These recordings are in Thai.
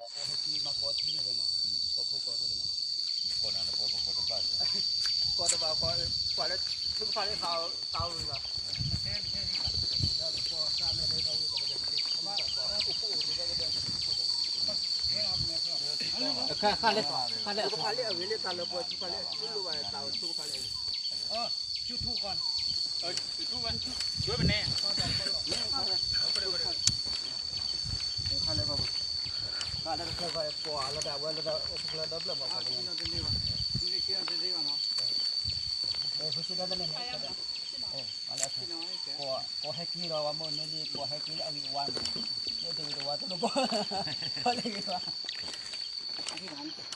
Aquí más cuatro tiene de más. Poco cuatro de más. Con la poco por parte. Cuatro va cuál esทุกฝ่ายเขาเลยล่ะแล้วพอทราบไม่ได้เขาอยู่กับเด็กที่ว่าโอ้โหรู้ได้ก็เดินข้าเล็กทุกฝ่ายเลยเอาเวลาตาเลยพอทุกฝ่ายเลยรู้ว่าตาทุกฝ่ายเลยชุดทุกคนชุดวันช่วยเป็นแน่ข้าเลยครับข้าได้เคยไปปวดแล้วแต่ว่าแล้วโอ้พลัดดับเลยบอกเขาเนี่ยผู้ช่วยได้ไหมอะไรก็ให้กี่เราว่ามันนี่ก็ให้กี่เอาอีกวันเดี๋ยวดูว่าตัวก็เลยว่าที่ร้าน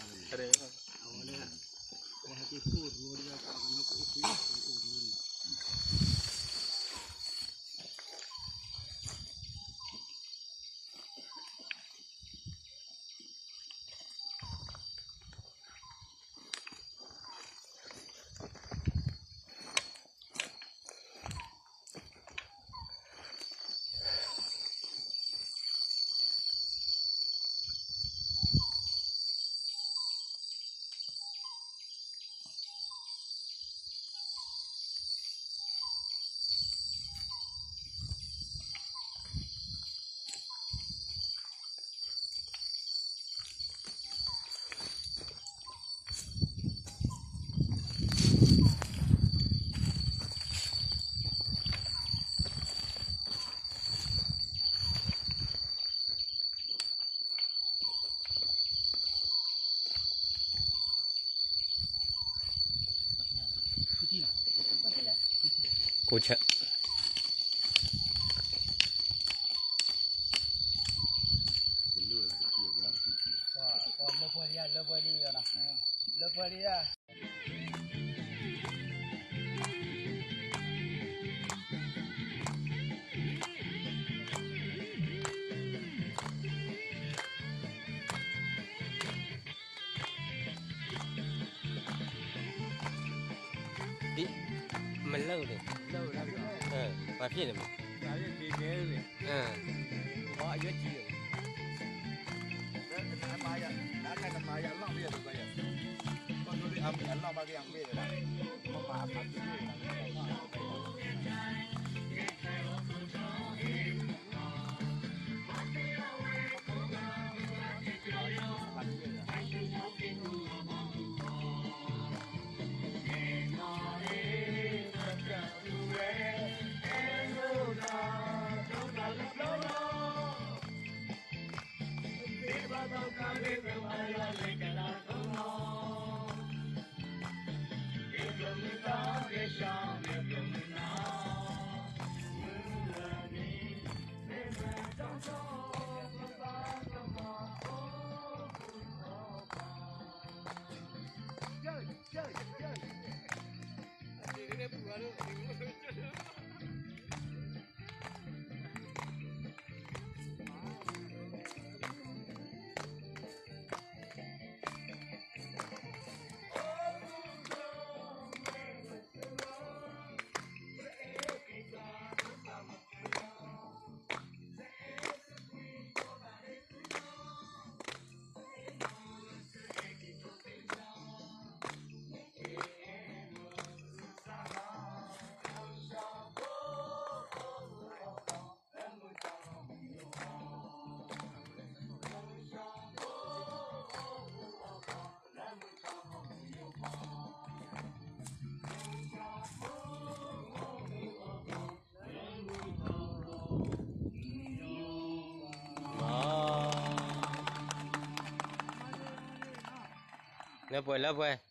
เลยอะไรเอาเลยว่าที่พูดรู้แล้วก็มันก็คุยกัน Kucha. Lo podría. Mình lâu rồi. Mà phía này mình. Có rất nhiều. Đã cái năm mai ăn bây giờ được bây giờ. Con tôi đi ăn bao cái ăn bây giờ đã. Con bà ăn Después,